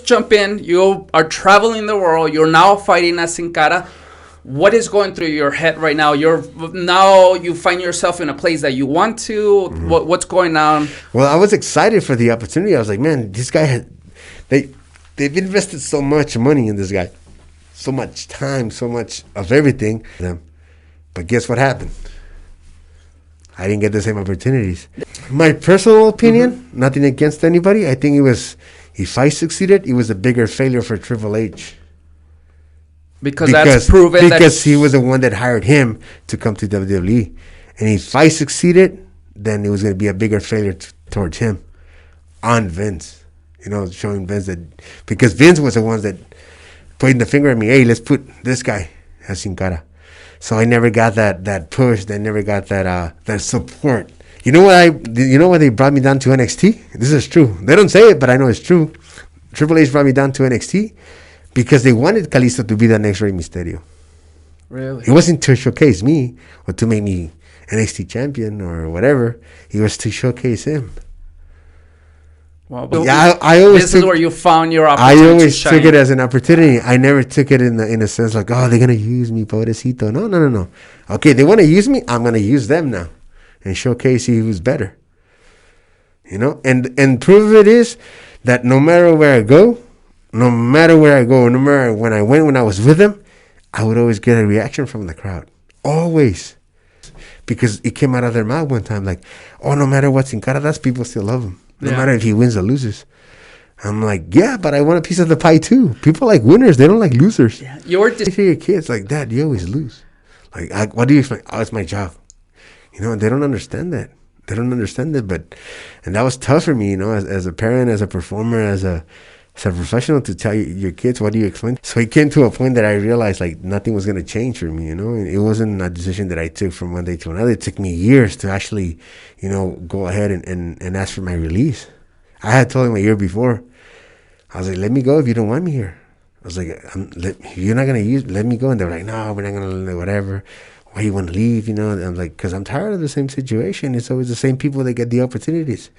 just jump in. You are traveling the world. You're now fighting as Sin Cara. What is going through your head right now? You find yourself in a place that you want to. Mm-hmm. What's going on? Well, I was excited for the opportunity. I was like, man, this guy they've invested so much money in this guy, so much time, so much of everything. But guess what happened? I didn't get the same opportunities. My personal opinion, nothing against anybody, I think if I succeeded, it was a bigger failure for Triple H. Because that's proven because he was the one that hired him to come to WWE. And if I succeeded, then it was going to be a bigger failure towards him on Vince. Showing Vince that, because Vince was the ones that pointing the finger at me, hey, let's put this guy as Sin Cara. So I never got that push. I never got that support. You know why they brought me down to NXT? This is true. They don't say it, but I know it's true. Triple H brought me down to NXT because they wanted Kalisto to be the next Rey Mysterio. Really? It wasn't to showcase me or to make me NXT champion or whatever. It was to showcase him. Wow, yeah, I always. This is where you found your opportunity. I always took it as an opportunity. I never took it in a sense like, oh, they're gonna use me, pobrecito. No. Okay, they want to use me. I'm gonna use them now, and showcase who's better. And proof of it is that no matter where I go, no matter when I was with them, I would always get a reaction from the crowd, always, because it came out of their mouth one time like, oh, no matter what's in Cara, that's people still love him. No matter if he wins or loses. I'm like, yeah, but I want a piece of the pie too. People like winners. They don't like losers. Yeah. They say your kids like, Dad, you always lose. Like, what do you expect? Oh, it's my job. They don't understand that. And that was tough for me, as a parent, as a performer, as a professional, to tell your kids, what do you explain? So it came to a point that I realized like nothing was going to change for me, and it wasn't a decision that I took from one day to another. It took me years to actually, go ahead and ask for my release. I had told him a year before. I was like, let me go if you don't want me here. I was like, you're not going to let me go. And they were like, no, we're not going to, whatever. Why you want to leave, And I'm like, because I'm tired of the same situation. It's always the same people that get the opportunities.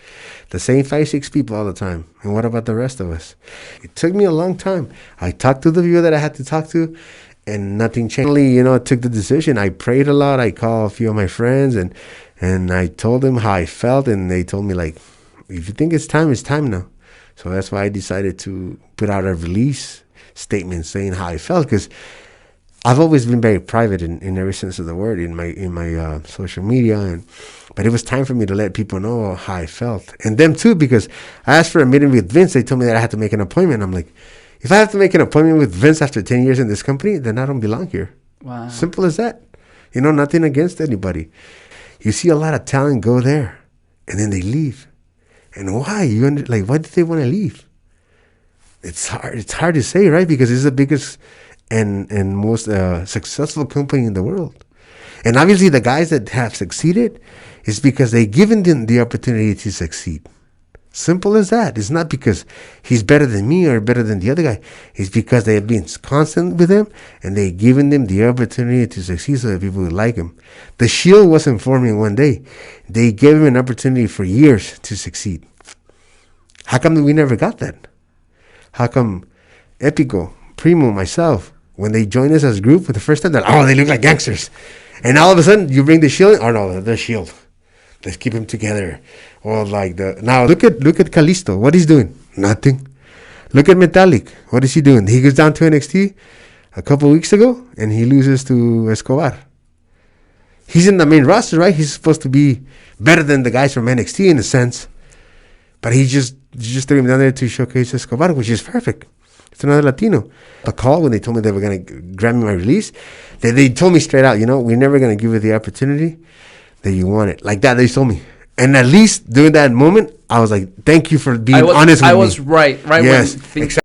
The same 5-6 people all the time. And what about the rest of us? It took me a long time. I talked to the viewer that I had to talk to, and nothing changed. I took the decision. I prayed a lot. I called a few of my friends, and I told them how I felt, and they told me, like, if you think it's time now. So that's why I decided to put out a release statement saying how I felt, because I've always been very private in every sense of the word in my social media, but it was time for me to let people know how I felt, and them too, because I asked for a meeting with Vince. They told me that I had to make an appointment. I'm like, if I have to make an appointment with Vince after 10 years in this company, then I don't belong here. Wow. Simple as that. Nothing against anybody. You see a lot of talent go there, and then they leave. And why? Why did they want to leave? It's hard to say, right? Because it's the biggest and most successful company in the world. And obviously the guys that have succeeded is because they've given them the opportunity to succeed. Simple as that. It's not because he's better than me or better than the other guy. It's because they have been constant with him and they've given them the opportunity to succeed so that people would like him. The Shield wasn't forming one day. They gave him an opportunity for years to succeed. How come we never got that? How come Epico, Primo, myself, when they joined us as a group for the first time, they look like gangsters. And all of a sudden, you bring the Shield. Oh, no, the Shield. Let's keep them together. Or now look at Kalisto. What he's doing? Nothing. Look at Metallic. What is he doing? He goes down to NXT a couple weeks ago, and he loses to Escobar. He's in the main roster, right? He's supposed to be better than the guys from NXT in a sense. But he just threw him down there to showcase Escobar, which is perfect. It's another Latino. The call when they told me they were going to grant me my release, they told me straight out, we're never going to give you the opportunity that you wanted. Like that, they told me. And at least during that moment, I was like, thank you for being honest with me. I was right. Yes, exactly.